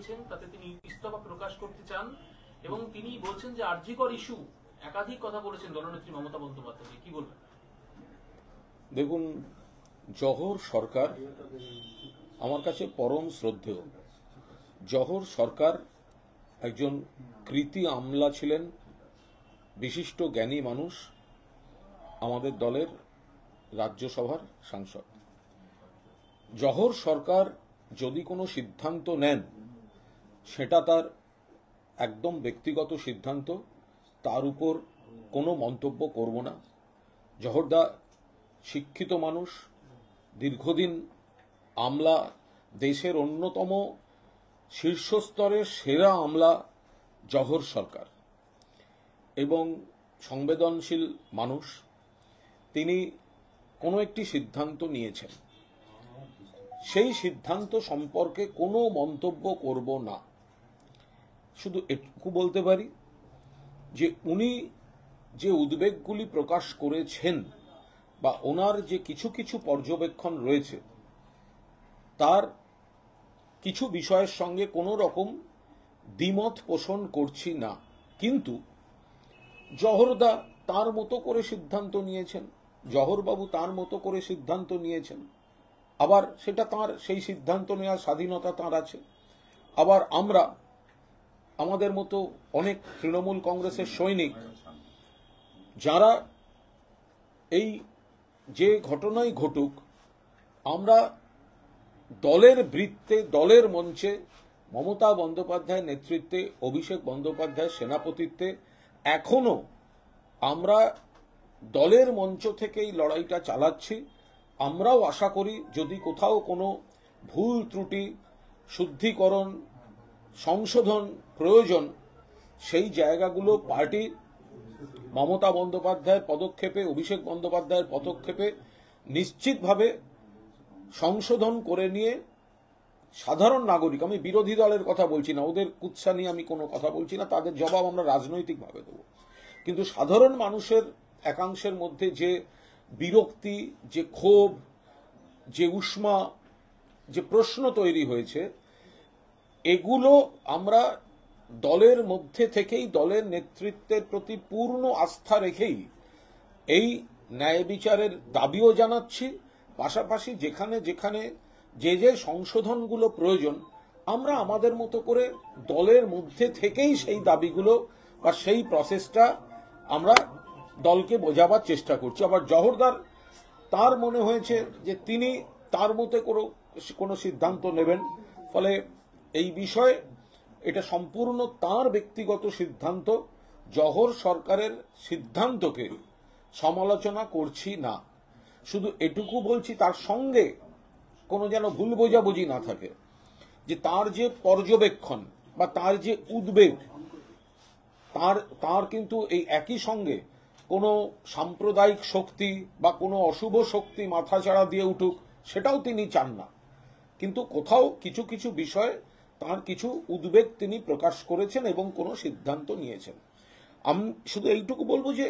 দিয়েছেন, তাতে তিনি ইস্তফা প্রকাশ করতে চান এবং তিনি বলছেন যে আরজিকর ইস্যু একাধিক কথা বলেছেন দলনেত্রী মমতা বন্দ্যোপাধ্যায়। কি বলবেন? দেখুন, জহর সরকার আমার কাছে পরম শ্রদ্ধেয়। জহর সরকার একজন কৃতি আমলা ছিলেন, বিশিষ্ট জ্ঞানী মানুষ, আমাদের দলের রাজ্যসভার সাংসদ। জহর সরকার যদি কোনো সিদ্ধান্ত নেন, সেটা তার একদম ব্যক্তিগত সিদ্ধান্ত, তার উপর কোনো মন্তব্য করব না। জহরদা শিক্ষিত মানুষ, দীর্ঘদিন আমলা, দেশের অন্যতম শীর্ষস্তরের সেরা আমলা জহর সরকার, এবং সংবেদনশীল মানুষ। তিনি কোনো একটি সিদ্ধান্ত নিয়েছেন, সেই সিদ্ধান্ত সম্পর্কে কোনো মন্তব্য করব না। শুধু এটুকু বলতে পারি যে উনি যে উদ্বেগগুলি প্রকাশ করেছেন বা ওনার যে কিছু কিছু পর্যবেক্ষণ রয়েছে, তার কিছু বিষয়ের সঙ্গে কোনো রকম দ্বিমত পোষণ করছি না। কিন্তু জহরদা তার মতো করে সিদ্ধান্ত নিয়েছেন, জহরবাবু তার মতো করে সিদ্ধান্ত নিয়েছেন, আবার সেটা তার, সেই সিদ্ধান্ত নেওয়ার স্বাধীনতা তার আছে। আবার আমরা, আমাদের মতো অনেক তৃণমূল কংগ্রেসের সৈনিক, যারা এই যে ঘটনাই ঘটুক, আমরা দলের বৃত্তে, দলের মঞ্চে, মমতা বন্দ্যোপাধ্যায়ের নেতৃত্বে, অভিষেক বন্দ্যোপাধ্যায়ের সেনাপতিত্বে এখনো আমরা দলের মঞ্চ থেকেই লড়াইটা চালাচ্ছি। আমরাও আশা করি যদি কোথাও কোনো ভুল ত্রুটি, শুদ্ধিকরণ, সংশোধন প্রয়োজন, সেই জায়গাগুলো পার্টি মমতা বন্দ্যোপাধ্যায়ের পদক্ষেপে, অভিষেক বন্দ্যোপাধ্যায়ের পদক্ষেপে নিশ্চিতভাবে সংশোধন করে নিয়ে সাধারণ নাগরিক, আমি বিরোধী দলের কথা বলছি না, ওদের কুৎসা নিয়ে আমি কোনো কথা বলছি না, তাদের জবাব আমরা রাজনৈতিকভাবে দেব, কিন্তু সাধারণ মানুষের একাংশের মধ্যে যে বিরক্তি, যে ক্ষোভ, যে উষ্মা, যে প্রশ্ন তৈরি হয়েছে, এগুলো আমরা দলের মধ্যে থেকেই, দলের নেতৃত্বের প্রতি পূর্ণ আস্থা রেখেই এই ন্যায় বিচারের দাবিও জানাচ্ছি। পাশাপাশি যেখানে যেখানে যে যে সংশোধনগুলো প্রয়োজন, আমরা আমাদের মতো করে দলের মধ্যে থেকেই সেই দাবিগুলো বা সেই প্রসেসটা আমরা দলকে বোঝাবার চেষ্টা করছি। আবার জহরদার, তার মনে হয়েছে যে তিনি তার মতে কোনো সিদ্ধান্ত নেবেন, ফলে এই বিষয়ে এটা সম্পূর্ণ তার ব্যক্তিগত সিদ্ধান্ত। জহর সরকারের সিদ্ধান্তকে সমালোচনা করছি না, শুধু এটুকু বলছি তার সঙ্গে কোনো যেন ভুল বোঝাবুঝি না থাকে, যে তার যে পর্যবেক্ষণ বা তার যে উদ্বেগ, তার কিন্তু এই একই সঙ্গে কোনো সাম্প্রদায়িক শক্তি বা কোনো অশুভ শক্তি মাথাচাড়া দিয়ে উঠুক, সেটাও তিনি চান না। কিন্তু কোথাও কিছু কিছু বিষয়ে তার কিছু উদ্বেগ তিনি প্রকাশ করেছেন এবং কোনো সিদ্ধান্ত নিয়েছেন। আমি শুধু এইটুকু বলবো যে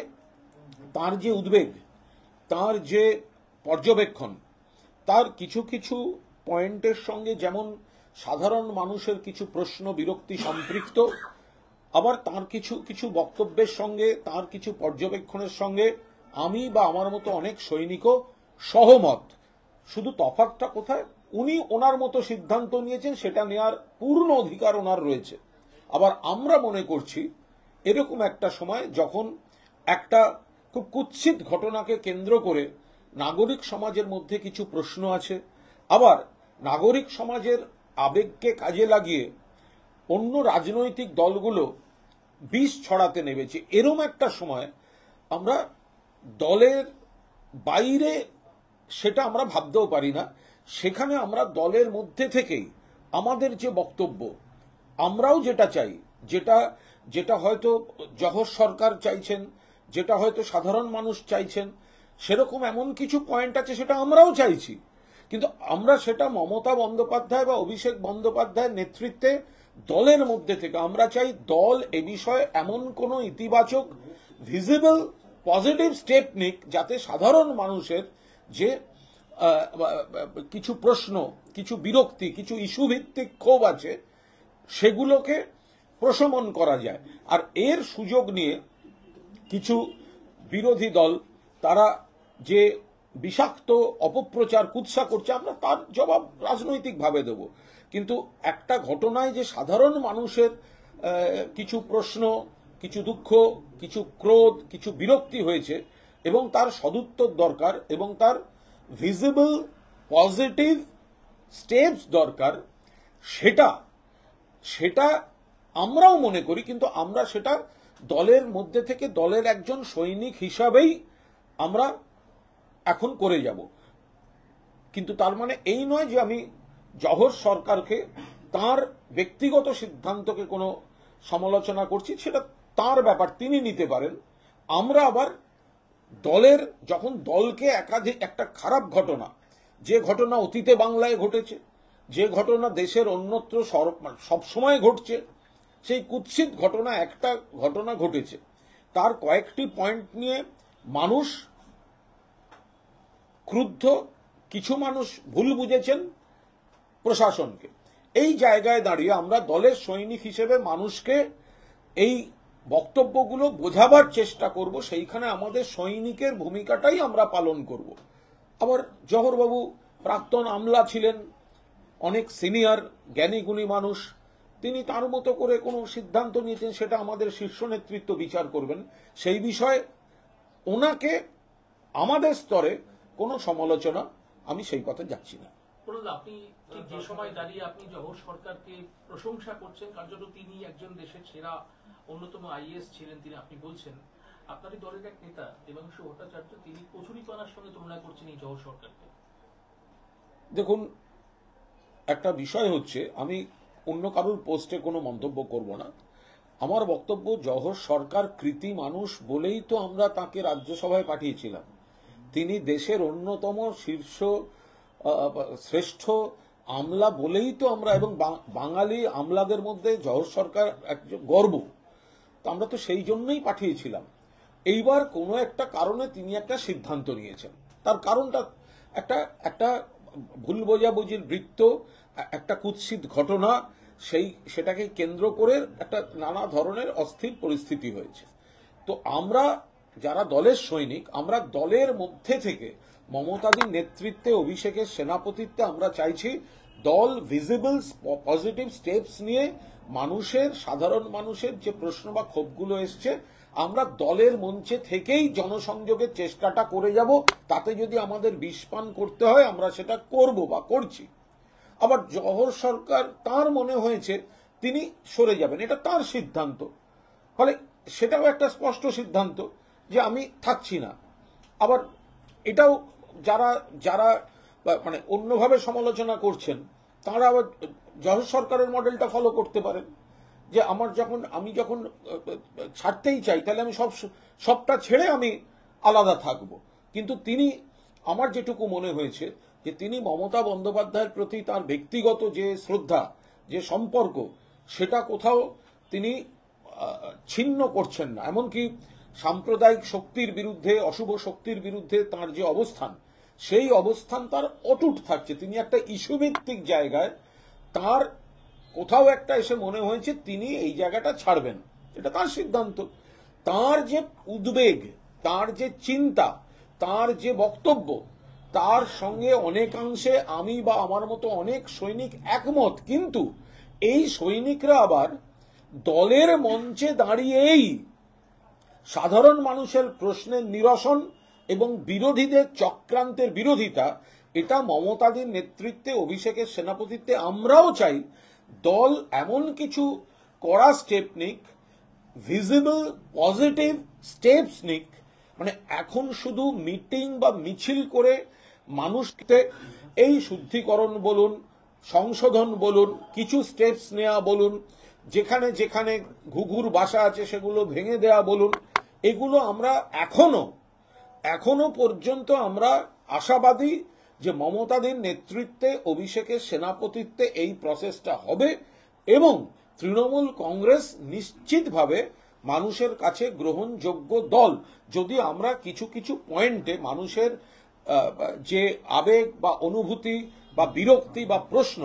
তার যে উদ্বেগ, তার যে পর্যবেক্ষণ, তার কিছু কিছু পয়েন্টের সঙ্গে যেমন সাধারণ মানুষের কিছু প্রশ্ন, বিরক্তি সম্পৃক্ত, আবার তার কিছু কিছু বক্তব্যের সঙ্গে, তার কিছু পর্যবেক্ষণের সঙ্গে আমি বা আমার মতো অনেক সৈনিকও সহমত। শুধু তফাৎটা কোথায়, উনি ওনার মতো সিদ্ধান্ত নিয়েছেন, সেটা নেওয়ার পূর্ণ অধিকার ওনার রয়েছে। আবার আমরা মনে করছি এরকম একটা সময় যখন একটা খুব কুৎসিত ঘটনাকে কেন্দ্র করে নাগরিক সমাজের মধ্যে কিছু প্রশ্ন আছে, আবার নাগরিক সমাজের আবেগকে কাজে লাগিয়ে অন্য রাজনৈতিক দলগুলো বিষ ছড়াতে নেমেছে, এরম একটা সময় আমরা দলের বাইরে, সেটা আমরা ভাবতেও পারি না, সেখানে আমরা দলের মধ্যে থেকেই আমাদের যে বক্তব্য, আমরাও যেটা চাই, যেটা যেটা হয়তো জহর সরকার চাইছেন, যেটা হয়তো সাধারণ মানুষ চাইছেন, সেরকম এমন কিছু পয়েন্ট আছে সেটা আমরাও চাইছি, কিন্তু আমরা সেটা মমতা বন্দ্যোপাধ্যায় বা অভিষেক বন্দ্যোপাধ্যায়ের নেতৃত্বে দলের মধ্যে থেকে আমরা চাই দল এ বিষয়ে এমন কোনো ইতিবাচক, ভিজিবল, পজিটিভ স্টেপ নিক, যাতে সাধারণ মানুষের যে কিছু প্রশ্ন, কিছু বিরক্তি, কিছু ইস্যু ভিত্তিক ক্ষোভ আছে, সেগুলোকে প্রশমন করা যায়। আর এর সুযোগ নিয়ে কিছু বিরোধী দল তারা যে বিষাক্ত অপপ্রচার কুৎসা করছে, আমরা তার জবাব রাজনৈতিকভাবে দেব। কিন্তু একটা ঘটনায় যে সাধারণ মানুষের কিছু প্রশ্ন, কিছু দুঃখ, কিছু ক্রোধ, কিছু বিরক্তি হয়েছে এবং তার সদুত্তর দরকার এবং তার ভিজিবল পজিটিভ স্টেপস দরকার, সেটা আমরাও মনে করি। কিন্তু আমরা সেটা দলের মধ্যে থেকে দলের একজন সৈনিক হিসাবেই আমরা এখন করে যাব। কিন্তু তার মানে এই নয় যে আমি জহর সরকারকে তার ব্যক্তিগত সিদ্ধান্তকে কোনো সমালোচনা করছি, সেটা তার ব্যাপার, তিনি নিতে পারেন। আমরা আবার দলের, যখন দলকে একাধিক একটা খারাপ ঘটনা, যে ঘটনা অতীতে বাংলায় ঘটেছে, যে ঘটনা দেশের অন্যত্র সবসময় ঘটছে, সেই কুৎসিত ঘটনা একটা ঘটনা ঘটেছে, তার কয়েকটি পয়েন্ট নিয়ে মানুষ ক্রুদ্ধ, কিছু মানুষ ভুল বুঝেছেন প্রশাসনকে। এই জায়গায় দাঁড়িয়ে আমরা দলের সৈনিক হিসেবে মানুষকে এই বক্তব্যগুলো বোঝাবার চেষ্টা করব, সেইখানে আমাদের সৈনিকের ভূমিকাটাই আমরা পালন করব। আবার জহরবাবু প্রাক্তন আমলা ছিলেন, অনেক সিনিয়র জ্ঞানী গুণী মানুষ, তিনি তার মতো করে কোনো সিদ্ধান্ত নিয়েছেন, সেটা আমাদের শীর্ষ নেতৃত্ব বিচার করবেন। সেই বিষয়ে ওনাকে আমাদের স্তরে কোনো সমালোচনা, আমি সেই কথা যাচ্ছি না। আপনি ঠিক যে সময় দাঁড়িয়ে আপনি জহর সরকারকে প্রশংসা করছেন, কার্যত তিনি একজন দেশের সেরা অন্যতম আইএএস ছিলেন, তিনি আপনি বলছেন আপনারই দলের এক নেতা দেবাংশু ভট্টাচার্য তিনি কচুরিপানার সঙ্গে তুলনা করছেন এই জহর সরকারকে। দেখুন, একটা বিষয় হচ্ছে, আমি অন্য কারোর পোস্টে কোনো মন্তব্য করব না। আমার বক্তব্য, জহর সরকার কৃতি মানুষ বলেই তো আমরা তাকে রাজ্যসভায় পাঠিয়েছিলাম। তিনি দেশের অন্যতম শীর্ষ শ্রেষ্ঠ আমলা বলেই তো আমরা, এবং বাঙালি আমলাদের মধ্যে জহর সরকার একজন গর্ব, তো আমরা তো সেই জন্যই পাঠিয়েছিলাম। এইবার কোনো একটা কারণে তিনি একটা সিদ্ধান্ত নিয়েছেন, তার কারণটা একটা ভুল বোঝাবুঝির বৃত্ত, একটা কুৎসিত ঘটনা, সেটাকে কেন্দ্র করে একটা নানা ধরনের অস্থির পরিস্থিতি হয়েছে। তো আমরা যারা দলের সৈনিক, আমরা দলের মধ্যে থেকে মমতাদির নেতৃত্বে, অভিষেকের সেনাপতিত্বে আমরা চাইছি দল ভিজিবল পজিটিভ স্টেপস নিয়ে মানুষের, সাধারণ মানুষের যে প্রশ্ন বা ক্ষোভগুলো এসছে, আমরা দলের মঞ্চে থেকেই জনসংযোগের চেষ্টাটা করে যাব। তাতে যদি আমাদের বিষপান করতে হয় আমরা সেটা করব বা করছি। আবার জহর সরকার, তার মনে হয়েছে তিনি সরে যাবেন, এটা তার সিদ্ধান্ত, ফলে সেটাও একটা স্পষ্ট সিদ্ধান্ত যে আমি থাকছি না। আবার এটাও যারা যারা মানে অন্যভাবে সমালোচনা করছেন, তারা আবার জহর সরকারের মডেলটা ফলো করতে পারেন, যে আমি যখন ছাড়তেই চাই তাহলে আমি সবটা ছেড়ে আমি আলাদা থাকব। কিন্তু তিনি, আমার যেটুকু মনে হয়েছে, যে তিনি মমতা বন্দ্যোপাধ্যায়ের প্রতি তার ব্যক্তিগত যে শ্রদ্ধা, যে সম্পর্ক, সেটা কোথাও তিনি ছিন্ন করছেন না। এমনকি সাম্প্রদায়িক শক্তির বিরুদ্ধে, অশুভ শক্তির বিরুদ্ধে তার যে অবস্থান, সেই অবস্থান তার অটুট থাকছে। তিনি একটা ইস্যুভিত্তিক জায়গায়, তার কোথাও একটা এসে মনে হয়েছে তিনি এই জায়গাটা ছাড়বেন, এটা তার সিদ্ধান্ত। তার যে উদ্বেগ, তার যে চিন্তা, তার যে বক্তব্য, তার সঙ্গে অনেকাংশে আমি বা আমার মতো অনেক সৈনিক একমত। কিন্তু এই সৈনিকরা আবার দলের মঞ্চে দাঁড়িয়েই সাধারণ মানুষের প্রশ্নের নিরসন এবং বিরোধীদের চক্রান্তের বিরোধিতা, এটা মমতাদির নেতৃত্বে, অভিষেকের সেনাপতিত্বে আমরাও চাই দল এমন কিছু কড়া স্টেপ নিক, ভিজিবল পজিটিভ স্টেপস নিক। মানে এখন শুধু মিটিং বা মিছিল করে মানুষকে এই শুদ্ধিকরণ বলুন, সংশোধন বলুন, কিছু স্টেপস নেওয়া বলুন, যেখানে যেখানে ঘুঘুর বাসা আছে সেগুলো ভেঙে দেওয়া বলুন, এগুলো আমরা এখনো পর্যন্ত আমরা আশাবাদী যে মমতাদির নেতৃত্বে, অভিষেকের সেনাপতিত্বে এই প্রসেসটা হবে এবং তৃণমূল কংগ্রেস নিশ্চিতভাবে মানুষের কাছে গ্রহণযোগ্য দল। যদি আমরা কিছু কিছু পয়েন্টে মানুষের যে আবেগ বা অনুভূতি বা বিরক্তি বা প্রশ্ন,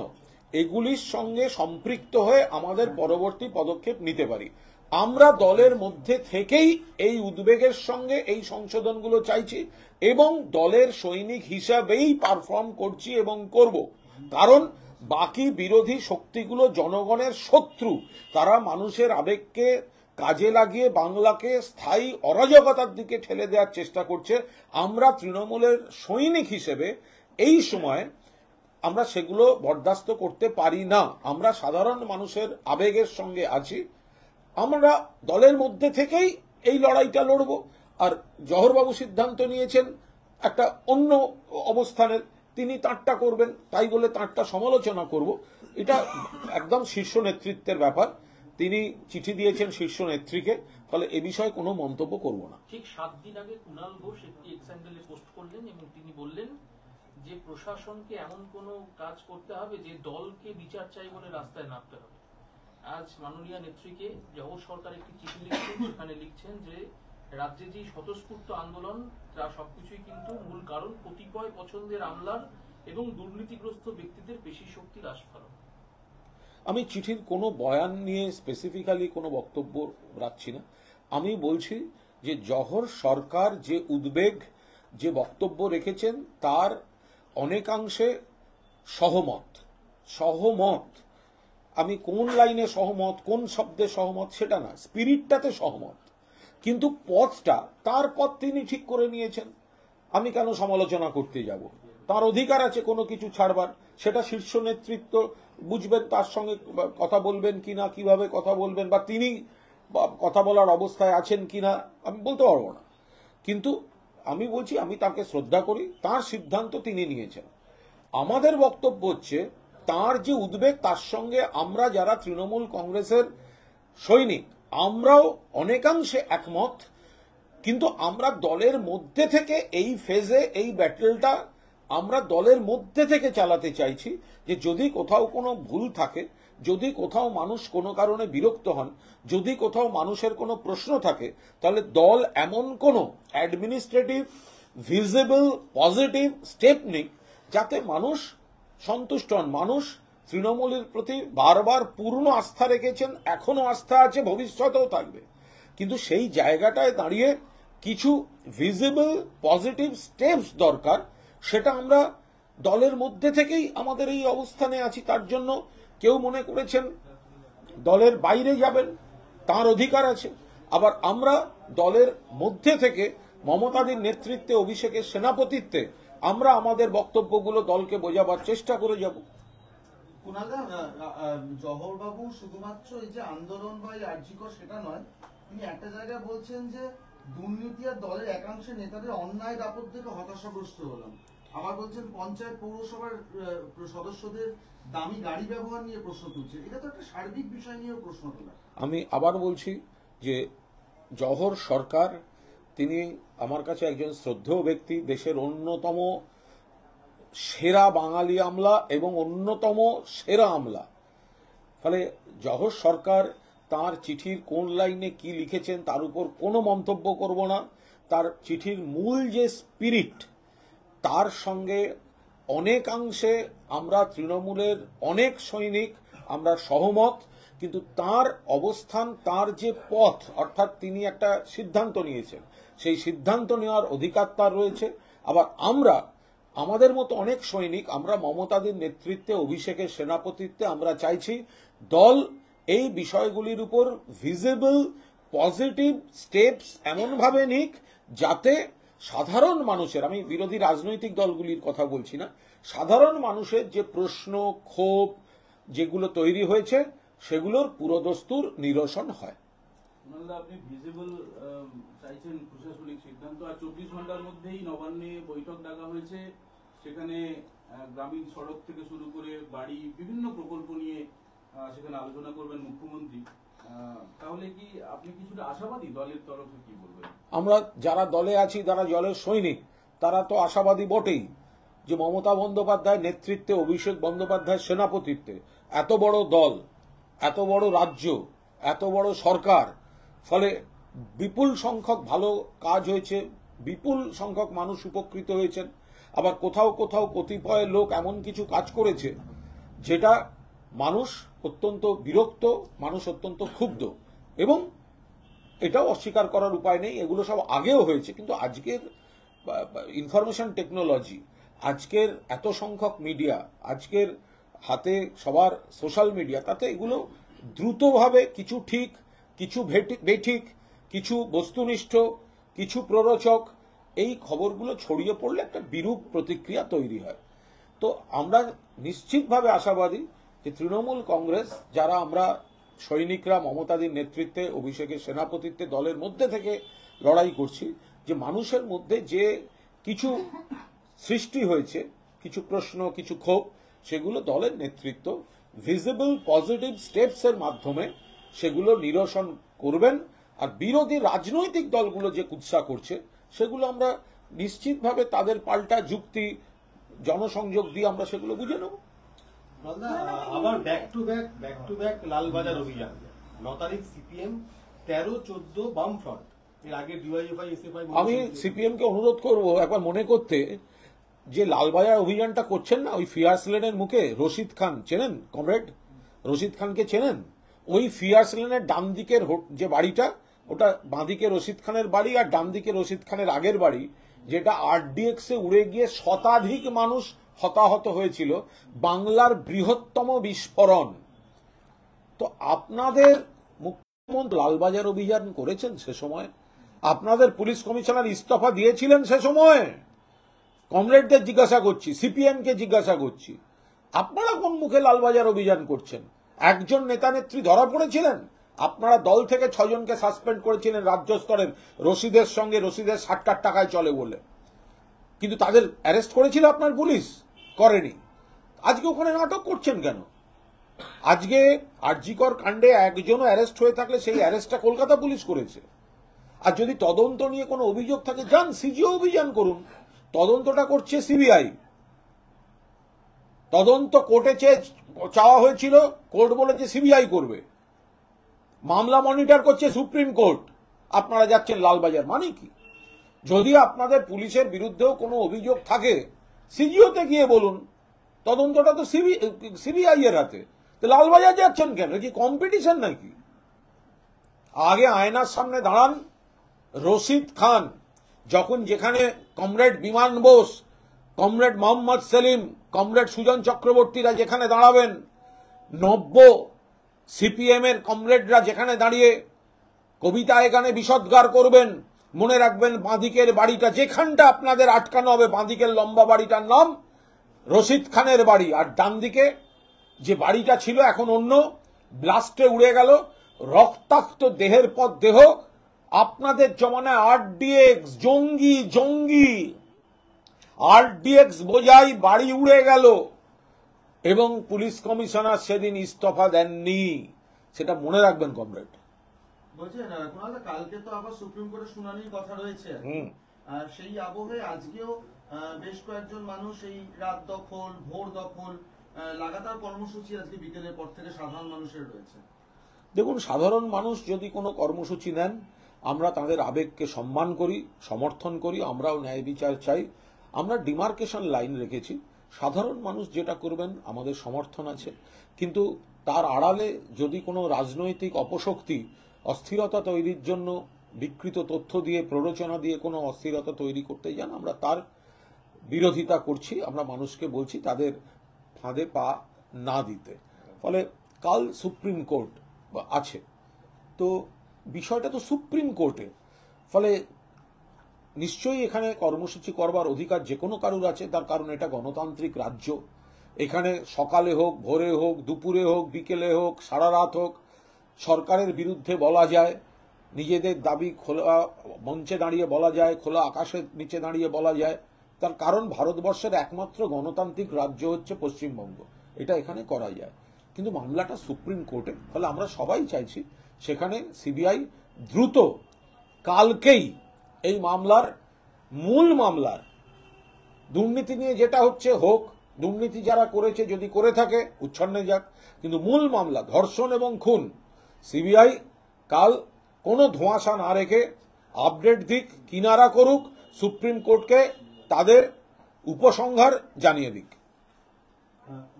এগুলির সঙ্গে সম্পৃক্ত হয়ে আমাদের পরবর্তী পদক্ষেপ নিতে পারি। আমরা দলের মধ্যে থেকেই এই উদ্বেগের সঙ্গে এই সংশোধনগুলো চাইছি এবং দলের সৈনিক হিসাবেই পারফর্ম করছি এবং করব। কারণ বাকি বিরোধী শক্তিগুলো জনগণের শত্রু, তারা মানুষের আবেগকে কাজে লাগিয়ে বাংলাকে স্থায়ী অরাজকতার দিকে ঠেলে দেওয়ার চেষ্টা করছে। আমরা তৃণমূলের সৈনিক হিসেবে এই সময় আমরা সেগুলো বরদাস্ত করতে পারি না। আমরা সাধারণ মানুষের আবেগের সঙ্গে আছি, আমরা দলের মধ্যে থেকেই এই লড়াইটা লড়ব। আর জওহরবাবু সিদ্ধান্ত নিয়েছেন একটা অন্য অবস্থানের, তিনি তাঁরটা করবেন, তাই বলে তাঁরটা সমালোচনা করব, এটা একদম শীর্ষ নেতৃত্বের ব্যাপার। তিনি চিঠি দিয়েছেন শীর্ষ নেত্রীকে, ফলে এ বিষয়ে কোনো মন্তব্য করব না। ঠিক 7 দিন আগে কুণাল ঘোষ একটি এক্স হ্যান্ডেলে পোস্ট করলেন এবং তিনি বললেন যে প্রশাসনকে এমন কোনো কাজ করতে হবে যে দলকে বিচার চাই বলে রাস্তায় নামতে হবে। আজ মাননীয় নেত্রীকে জওহর সরকার একটি চিঠি লিখছেন, সেখানে লিখছেন যে রাজ্যে যে স্বতঃস্ফূর্ত আন্দোলন, যা সবকিছুই কিন্তু মূল কারণ কতিপয় পছন্দের আমলার এবং দুর্নীতিগ্রস্ত ব্যক্তিদের পেশি শক্তির আস্ফালন। আমি চিঠির কোনো বয়ান নিয়ে স্পেসিফিক্যালি কোনো বক্তব্য রাখছি না। আমি বলছি যে জওহর সরকার যে উদ্বেগ, যে বক্তব্য রেখেছেন তার অনেকাংশে সহমত। আমি কোন লাইনে সহমত, কোন শব্দে সহমত সেটা না, স্পিরিটটাতে সহমত। কিন্তু পথটা, তার পথ তিনি ঠিক করে নিয়েছেন, আমি কেন সমালোচনা করতে যাব? তার অধিকার আছে কোনো কিছু ছাড়বার, সেটা শীর্ষ নেতৃত্ব বুঝবেন, তার সঙ্গে কথা বলবেন কিনা, কিভাবে কথা বলবেন, বা তিনি কথা বলার অবস্থায় আছেন কিনা আমি বলতে পারবো না। কিন্তু আমি বলছি, আমি তাকে শ্রদ্ধা করি, তার সিদ্ধান্ত তিনি নিয়েছেন। আমাদের বক্তব্য হচ্ছে তার যে উদ্বেগ, তার সঙ্গে আমরা যারা তৃণমূল কংগ্রেসের সৈনিক আমরাও অনেকাংশে একমত। কিন্তু আমরা দলের মধ্যে থেকে এই ফেজে এই ব্যাটেলটা আমরা দলের মধ্যে থেকে চালাতে চাইছি, যে যদি কোথাও কোনো ভুল থাকে, যদি কোথাও মানুষ কোনো কারণে বিরক্ত হন, যদি কোথাও মানুষের কোনো প্রশ্ন থাকে, তাহলে দল এমন কোনো অ্যাডমিনিস্ট্রেটিভ ভিজিবল পজিটিভ স্টেপ নিক যাতে মানুষ সন্তুষ্ট হন। মানুষ তৃণমূলের প্রতি বারবার পূর্ণ আস্থা রেখেছেন, এখনো আস্থা আছে, ভবিষ্যতেও থাকবে। কিন্তু সেই জায়গাটায় দাঁড়িয়ে কিছু ভিজিবল পজিটিভ স্টেপস দরকার, সেটা আমরা দলের মধ্যে থেকেই আমাদের এই অবস্থানে আছি। তার জন্য কেউ মনে করেছেন দলের বাইরে যাবেন, তার অধিকার আছে। আবার আমরা দলের মধ্যে থেকে মমতাদির নেতৃত্বে, অভিষেকের সেনাপতিত্বে আমরা আমাদের বক্তব্যগুলো দলকে বোঝাবার চেষ্টা করে যাব। কুণালদা, জওহরবাবু শুধুমাত্র এই যে আন্দোলন বা এই আর্জিকর সেটা নয়, তিনি একটা জায়গায় বলছেন যে দুর্নীতি আর দলের একাংশের নেতাদের অন্যায় দাপট থেকে হতাশাগ্রস্ত হলাম। আবার বলছেন পঞ্চায়েত পৌরসভার সদস্যদের দামি গাড়ি ব্যবহার নিয়ে প্রশ্ন তুলছে। এটা তো একটা সার্বিক বিষয় নিয়েও প্রশ্ন তোলা। আমি আবার বলছি যে জওহর সরকার, তিনি আমার কাছে একজন শ্রদ্ধেয় ব্যক্তি, দেশের অন্যতম সেরা বাঙালি আমলা এবং অন্যতম সেরা আমলা। ফলে জওহর সরকার তার চিঠির কোন লাইনে কি লিখেছেন তার উপর কোনো মন্তব্য করব না। তার চিঠির মূল যে স্পিরিট, তার সঙ্গে অনেকাংশে আমরা তৃণমূলের অনেক সৈনিক আমরা সহমত। কিন্তু তার অবস্থান, তার যে পথ, অর্থাৎ তিনি একটা সিদ্ধান্ত নিয়েছেন, সেই সিদ্ধান্ত নেওয়ার অধিকার তার রয়েছে। আবার আমরা আমাদের মতো অনেক সৈনিক, আমরা মমতাদির নেতৃত্বে, অভিষেকের সেনাপতিত্বে আমরা চাইছি দল এই বিষয়গুলির উপর ভিজিবল পজিটিভ স্টেপস এমনভাবে নিক যাতে সাধারণ মানুষের, আমি বিরোধী রাজনৈতিক দলগুলির কথা বলছি না, সাধারণ মানুষের যে প্রশ্ন, ক্ষোভ যেগুলো তৈরি হয়েছে সেগুলোর পুরোদস্তুর নিরসন হয়। আপনি ভিজিবল চাইছেন প্রশাসনিক সিদ্ধান্ত, আর 24 ঘন্টার মধ্যেই নবান্নে বৈঠক ডাকা হয়েছে। সেখানে গ্রামীণ সড়ক থেকে শুরু করে বাড়ি, বিভিন্ন প্রকল্প নিয়ে সেখানে আলোচনা করবেন মুখ্যমন্ত্রী। তাহলে কি আপনি কিছুটা আশাবাদী? দলের তরফে কি বলবেন? আমরা যারা দলে আছি, যারা দলের সৈনিক, তারা তো আশাবাদী বটেই যে মমতা বন্দ্যোপাধ্যায়ের নেতৃত্বে, অভিষেক বন্দ্যোপাধ্যায়ের সেনাপতিত্বে এত বড় দল, এত বড় রাজ্য, এত বড় সরকার, ফলে বিপুল সংখ্যক ভালো কাজ হয়েছে, বিপুল সংখ্যক মানুষ উপকৃত হয়েছেন। আবার কোথাও কোথাও কতিপয় লোক এমন কিছু কাজ করেছে যেটা মানুষ অত্যন্ত বিরক্ত, মানুষ অত্যন্ত ক্ষুব্ধ, এবং এটাও অস্বীকার করার উপায় নেই, এগুলো সব আগেও হয়েছে। কিন্তু আজকের ইনফরমেশন টেকনোলজি, আজকের এত সংখ্যক মিডিয়া, আজকের হাতে সবার সোশ্যাল মিডিয়া, তাতে এগুলো দ্রুতভাবে কিছু ঠিক, কিছু বেঠিক, কিছু বস্তুনিষ্ঠ, কিছু প্ররোচক, এই খবরগুলো ছড়িয়ে পড়লে একটা বিরূপ প্রতিক্রিয়া তৈরি হয়। তো আমরা নিশ্চিতভাবে আশাবাদী যে তৃণমূল কংগ্রেস, যারা আমরা সৈনিকরা মমতাদির নেতৃত্বে, অভিষেকের সেনাপতিত্বে দলের মধ্যে থেকে লড়াই করছি, যে মানুষের মধ্যে যে কিছু সৃষ্টি হয়েছে, কিছু প্রশ্ন, কিছু ক্ষোভ, সেগুলো দলের নেতৃত্ব ভিজিবল পজিটিভ স্টেপস এর মাধ্যমে সেগুলো নিরসন করবেন। আর বিরোধী রাজনৈতিক দলগুলো যে কুৎসা করছে, সেগুলো আমরা নিশ্চিতভাবে তাদের পাল্টা যুক্তি, জনসংযোগ দিয়ে আমরা সেগুলো বুঝে নেব। আবার ব্যাক টু ব্যাক লালবাজার অভিযান, 9 তারিখ সিপিএম, 13-14 বামফ্রন্ট, এর আগে ডিওয়াইএফআই এসএফআই। আমি সিপিএম কে অনুরোধ করব একবার মনে করতে, যে লালবাজার অভিযানটা করছেন না, ওই ফিয়ার্স লেনের মুখে রশিদ খান চেনেন? কমরেড রশিদ খানকে চেনেন? ওই ফিয়ার্স লেনের ডান দিকের যে বাড়িটা, ওটা বাঁদিকে রশিদ খানের বাড়ি, আর ডান দিকে রশিদ খানের আগের বাড়ি, যেটা আরডিএক্স এ উড়ে গিয়ে শতাধিক মানুষ হতাহত হয়েছিল, বাংলার বৃহত্তম বিস্ফোরণ। তো আপনাদের মুখ্যমন্ত্রী লালবাজার অভিযান করেছেন সে সময়, আপনাদের পুলিশ কমিশনার ইস্তফা দিয়েছিলেন সে সময়। কমরেডদের জিজ্ঞাসা করছি, সিপিএম কে জিজ্ঞাসা করছি, আপনারা কোন মুখে লালবাজার অভিযান করছেন? একজন নেতা নেত্রী ধরা পড়েছিলেন, আপনারা দল থেকে 6 জনকে সাসপেন্ড করেছিলেন রাজ্য স্তরের, রশিদের সঙ্গে, রশিদের 60 টাকায় চলে বলে, কিন্তু তাদের অ্যারেস্ট করেছিল আপনার পুলিশ? করেনি। আজকে ওখানে নাটক করছেন কেন? আজকে আরজিকর কাণ্ডে একজনও অ্যারেস্ট হয়ে থাকলে সেই অ্যারেস্টটা কলকাতা পুলিশ করেছে। আর যদি তদন্ত নিয়ে কোনো অভিযোগ থাকে, যান সিজিও অভিযান করুন, তদন্তটা করছে সিবিআই। তদন্ত কোর্টে চাওয়া হয়েছিল, কোর্ট বলেছে সিবিআই করবে। মামলা মনিটর করছে সুপ্রিম কোর্ট, আপনারা যাচ্ছেন লালবাজার, মানে কি? যদি আপনাদের পুলিশের বিরুদ্ধেও কোনো অভিযোগ থাকে, সিজিওতে গিয়ে বলুন, তদন্তটা তো সিবিআই এর হাতে। তো লালবাজার যাচ্ছেন কেন? কি কম্পিটিশন নাকি? আগে আয়নার সামনে দাঁড়ান। রশিদ খান যখন যেখানে কমরেড বিমান বোস, কমরেড মোহাম্মদ সেলিম, কমরেড সুজন চক্রবর্তীরা যেখানে দাঁড়াবেন, 90 সিপিএম এর কমরেডরা যেখানে দাঁড়িয়ে কবিতা এখানে বিষদগার করবেন, মনে রাখবেন বাঁদিকের বাড়িটা যেখানটা আপনাদের আটকানো হবে, বাঁদিকের লম্বা বাড়িটার নাম রশিদ খানের বাড়ি। আর ডান দিকে যে বাড়িটা ছিল এখন অন্য, ব্লাস্টে উড়ে গেল, রক্তাক্ত দেহের পর দেহ, আপনাদের জমানায় আরডিএক্স জঙ্গি আরডিএক্স বোঝাই বাড়ি উড়ে গেল, এবং পুলিশ কমিশনার সেদিন ইস্তফা দেননি। সেটা মনে রাখবেন কমরেড। বলছেন কুণাল, কালকে তো আবার সুপ্রিম কোর্টের শুনানির কথা রয়েছে, আর সেই আবহে আজকেও বেশ কয়েকজন মানুষ এই রাত দখল, ভোর দখল, লাগাতার কর্মসূচি আজকে বিকেলের পর থেকে সাধারণ মানুষের রয়েছে। দেখুন, সাধারণ মানুষ যদি কোনো কর্মসূচি নেন, আমরা তাদের আবেগকে সম্মান করি, সমর্থন করি, আমরাও ন্যায় বিচার চাই। আমরা ডিমার্কেশন লাইন রেখেছি, সাধারণ মানুষ যেটা করবেন আমাদের সমর্থন আছে। কিন্তু তার আড়ালে যদি কোনো রাজনৈতিক অপশক্তি অস্থিরতা তৈরির জন্য বিকৃত তথ্য দিয়ে, প্ররোচনা দিয়ে কোনো অস্থিরতা তৈরি করতে যান, আমরা তার বিরোধিতা করছি। আমরা মানুষকে বলছি তাদের ফাঁদে পা না দিতে। ফলে কাল সুপ্রিম কোর্ট আছে, তো বিষয়টা তো সুপ্রিম কোর্টে, ফলে নিশ্চয়ই এখানে কর্মসূচি করবার অধিকার যে কোনো কারুর আছে, তার কারণ এটা গণতান্ত্রিক রাজ্য। এখানে সকালে হোক, ভোরে হোক, দুপুরে হোক, বিকেলে হোক, সারা রাত হোক, সরকারের বিরুদ্ধে বলা যায়, নিজেদের দাবি খোলা মঞ্চে দাঁড়িয়ে বলা যায়, খোলা আকাশের নিচে দাঁড়িয়ে বলা যায়। তার কারণ ভারতবর্ষের একমাত্র গণতান্ত্রিক রাজ্য হচ্ছে পশ্চিমবঙ্গ, এটা এখানে করা যায়। কিন্তু মামলাটা সুপ্রিম কোর্টে, ফলে আমরা সবাই চাইছি সেখানে সিবিআই দ্রুত কালকেই এই মামলার মূল মামলার দুর্নীতি নিয়ে যেটা হচ্ছে হোক, দুর্নীতি যারা করেছে যদি করে থাকে উচ্ছন্নে যাক, কিন্তু মূল মামলা ধর্ষণ এবং খুন সিবিআই কাল কোনো ধোঁয়াশা না রেখে আপডেট দিক, কিনারা করুক, সুপ্রিম কোর্টকে তাদের উপসংহার জানিয়ে দিক।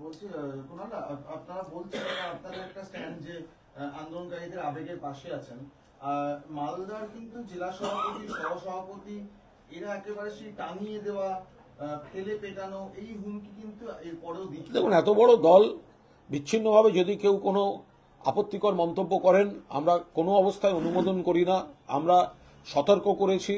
বলছি কুণাল, আপনারা বলছেন আপনাদের একটা স্ট্যান্ড যে আন্দোলনকারীদের আবেগের পাশে আছেন। মালদার কিন্তু জেলা সভাপতি, সহসভাপতি এরা একেবারে সেই টাঙিয়ে দেওয়া, ফেলে পেটানো এই হুমকি কিন্তু এরপরেও দিচ্ছে। দেখুন, এত বড় দল বিচ্ছিন্নভাবে যদি কেউ কোনো আপত্তিকর মন্তব্য করেন, আমরা কোনো অবস্থায় অনুমোদন করি না। আমরা সতর্ক করেছি,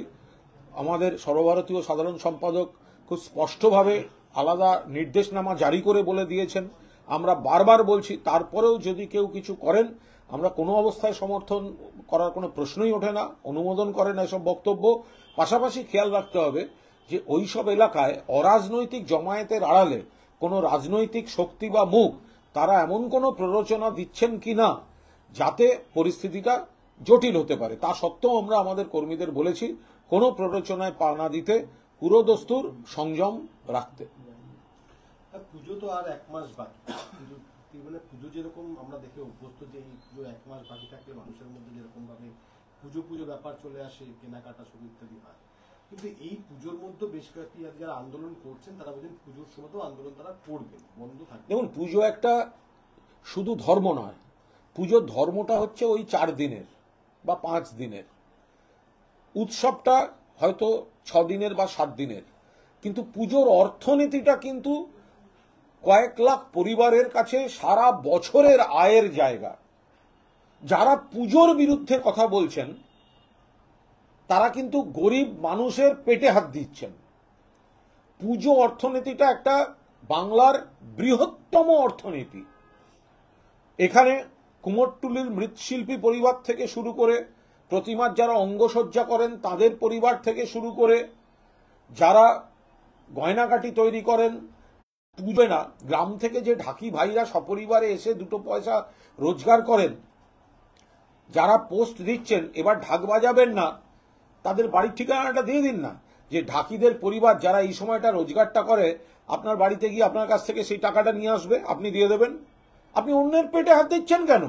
আমাদের সর্বভারতীয় সাধারণ সম্পাদক খুব স্পষ্টভাবে আলাদা নির্দেশনামা জারি করে বলে দিয়েছেন। আমরা বারবার বলছি, তারপরেও যদি কেউ কিছু করেন আমরা কোনো অবস্থায় সমর্থন করার কোনো প্রশ্নই ওঠে না, অনুমোদন করে না এসব বক্তব্য। পাশাপাশি খেয়াল রাখতে হবে যে ওই সব এলাকায় অরাজনৈতিক জমায়েতের আড়ালে কোনো রাজনৈতিক শক্তি বা মুখ তারা এমন কোনো প্ররোচনা দিচ্ছেন কিনা যাতে পরিস্থিতিটা জটিল হতে পারে। তা সত্ত্বেও আমরা আমাদের কর্মীদের বলেছি কোনো প্ররোচনায় পা না দিতে, পুরোদস্তুর সংযম রাখতে। পুজো তো আর 1 মাস বাকি। মানে পুজো যেরকম আমরা দেখে অভ্যস্ত যে এই পুজো 1 মাস বাকি থাকলে মানুষের মধ্যে যেরকম ভাবে পুজো ব্যাপার চলে আসে, কেনাকাটা শুরু ইত্যাদি হয়, কিন্তু এই পুজোর মধ্যে বেশ কয়েকটি যারা আন্দোলন করছেন তারা বলছেন পুজোর সময় তো আন্দোলন তারা করবেন, বন্ধ থাকবে। দেখুন, পুজো একটা শুধু ধর্ম নয়, পুজোর ধর্মটা হচ্ছে ওই 4 দিনের বা 5 দিনের। উৎসবটা হয়তো 6 দিনের বা 7 দিনের, কিন্তু পুজোর অর্থনীতিটা কিন্তু কয়েক লাখ পরিবারের কাছে সারা বছরের আয়ের জায়গা। যারা পুজোর বিরুদ্ধে কথা বলছেন তারা কিন্তু গরিব মানুষের পেটে হাত দিচ্ছেন। পুজো অর্থনীতিটা একটা বাংলার বৃহত্তম অর্থনীতি। এখানে কুমোরটুলির মৃৎশিল্পী পরিবার থেকে শুরু করে, প্রতিমার যারা অঙ্গসজ্জা করেন তাদের পরিবার থেকে শুরু করে, যারা গয়নাকাটি তৈরি করেন, পুজো না গ্রাম থেকে যে ঢাকি ভাইরা সপরিবারে এসে 2 পয়সা রোজগার করেন, যারা পোস্ট দিচ্ছেন এবার ঢাক বাজাবেন না, তাদের বাড়ির ঠিকানাটা দিয়ে দিন না। যে ঢাকিদের পরিবার যারা এই সময়টা রোজগারটা করে, আপনার বাড়িতে গিয়ে আপনার কাছ থেকে সেই টাকাটা নিয়ে আসবে, আপনি দিয়ে দেবেন। আপনি অন্যের পেটে হাত দিচ্ছেন কেন?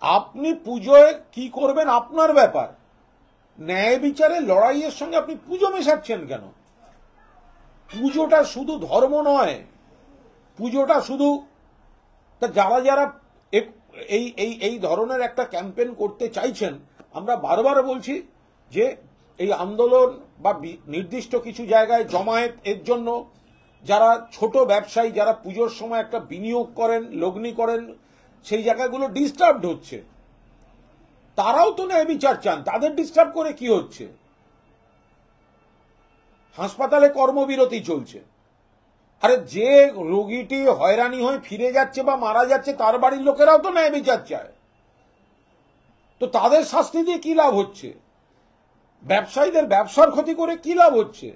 আপনি পুজোয় কি করবেন আপনার ব্যাপার। ন্যায় বিচারের লড়াইয়ের সঙ্গে আপনি পুজো মেশাচ্ছেন কেন? পুজোটা শুধু ধর্ম নয়, পুজোটা শুধু যারা যারা এই ধরনের একটা ক্যাম্পেইন করতে চাইছেন, আমরা বারবার বলছি যে এই আন্দোলন বা নির্দিষ্ট কিছু জায়গায় জমায়েত এর জন্য যারা ছোট ব্যবসায়ী, যারা পুজোর সময় একটা বিনিয়োগ করেন, লগ্নি করেন, সেই জায়গাগুলো ডিস্টার্বড হচ্ছে। তারাও তো ন্যায় বিচার চান, তাদের ডিস্টার্ব করে কি হচ্ছে? হাসপাতালে কর্মবিরতি চলছে, আরে যে রোগীটি হয়রানি হয়ে ফিরে যাচ্ছে বা মারা যাচ্ছে তার বাড়ির লোকেরাও তো ন্যায় বিচার চায়। তো তাদের শাস্তি দিয়ে কি লাভ হচ্ছে? ব্যবসায়ীদের ব্যবসার ক্ষতি করে কি লাভ হচ্ছে?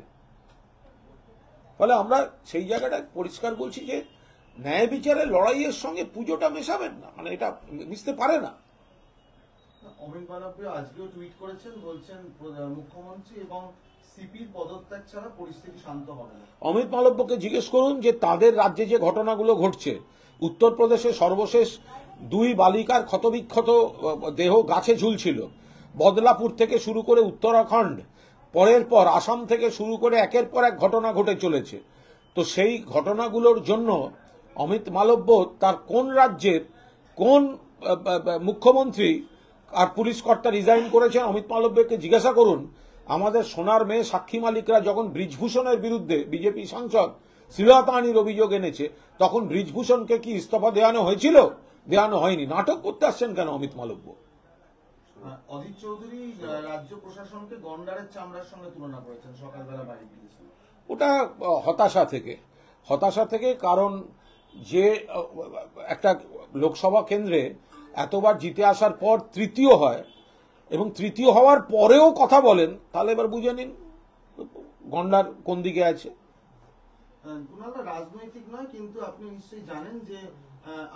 ফলে আমরা সেই জায়গাটা পরিষ্কার বলছি যে ন্যায় বিচারের লড়াইয়ের সঙ্গে পুজোটা মেশাবেন না, মানে এটা মিশতে পারে না। অমিত মালব্য আজকেও টুইট করেছেন, বলছেন মুখ্যমন্ত্রী এবং সিপির পদত্যাগ ছাড়া পরিস্থিতি শান্ত হবে না। অমিত মালব্যকে জিজ্ঞেস করুন যে তাদের রাজ্যে যে ঘটনাগুলো ঘটছে, উত্তরপ্রদেশে সর্বশেষ 2 বালিকার ক্ষতবিক্ষত দেহ গাছে ঝুলছিল, বদলাপুর থেকে শুরু করে উত্তরাখণ্ড, পরের পর আসাম থেকে শুরু করে একের পর এক ঘটনা ঘটে চলেছে। তো সেই ঘটনাগুলোর জন্য অমিত মালব্য তার কোন রাজ্যের কোন মুখ্যমন্ত্রী আর পুলিশ কর্তা রিজাইন করেছেন, অমিত মালব্যকে জিজ্ঞাসা করুন। আমাদের সোনার মেয়ে সাক্ষী মালিকরা যখন ব্রিজভূষণের বিরুদ্ধে বিজেপি সাংসদ শ্লীলতাহানির অভিযোগ এনেছে, তখন ব্রিজভূষণকে কি ইস্তফা দেওয়ানো হয়েছিল? দেওয়ানো হয়নি। নাটক করতে আসছেন কেন অমিত মালব্য? অজিত চৌধুরী রাজ্য প্রশাসনকে গন্ডারের চামড়ার সঙ্গে তুলনা করেছেন সকালবেলা বাড়ি গিয়েছিল। ওটা হতাশা থেকে, কারণ যে একটা লোকসভা কেন্দ্রে এতবার জিতে আসার পর তৃতীয় হয় এবং তৃতীয় হওয়ার পরেও কথা বলেন, তাহলে এবার বুঝে নিন গন্ডার কোন দিকে আছে। রাজনৈতিক নয়, কিন্তু আপনি নিশ্চয়ই জানেন যে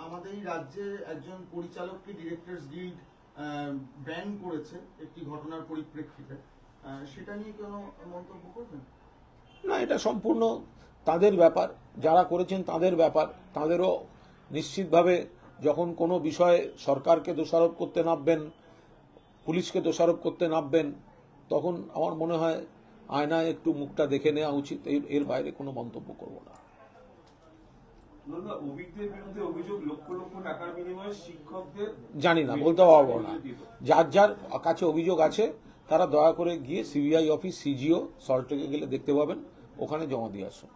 আমাদের এই রাজ্যে একজন পরিচালককে ডিরেক্টরস গিল্ড ব্যান করেছে একটি ঘটনার পরিপ্রেক্ষিতে। সেটা নিয়ে কোনো মন্তব্য করবেন? না, এটা সম্পূর্ণ তাদের ব্যাপার, যারা করেছেন তাদের ব্যাপার। তাদেরও নিশ্চিতভাবে যখন কোনো বিষয়ে সরকারকে দোষারোপ করতে নামবেন, পুলিশকে দোষারোপ করতে নামবেন, তখন আমার মনে হয় আয়নায় একটু মুখটা দেখে নেওয়া উচিত। এর বাইরে কোনো মন্তব্য করব না। অভিজ্ঞদের বিরুদ্ধে অভিযোগ লক্ষ লক্ষ টাকার বিনিময়ে শিক্ষকদের জানি না, বলতে পারবো না। যার যার কাছে অভিযোগ আছে তারা দয়া করে গিয়ে সিবিআই অফিস, সিজিও, সল্টলেকে গেলে দেখতে পাবেন, ওখানে জমা দিয়ে আসুন।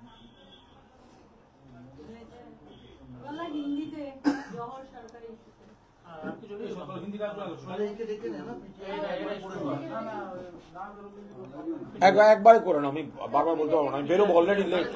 হিন্দিতে জহর সরকারি আপনি যদি হিন্দি গান তাহলে একে ডেকে নে না, একবারে করে না, আমি বারবার বলতে পারবো না, আমি বেরোবো অলরেডি লেট।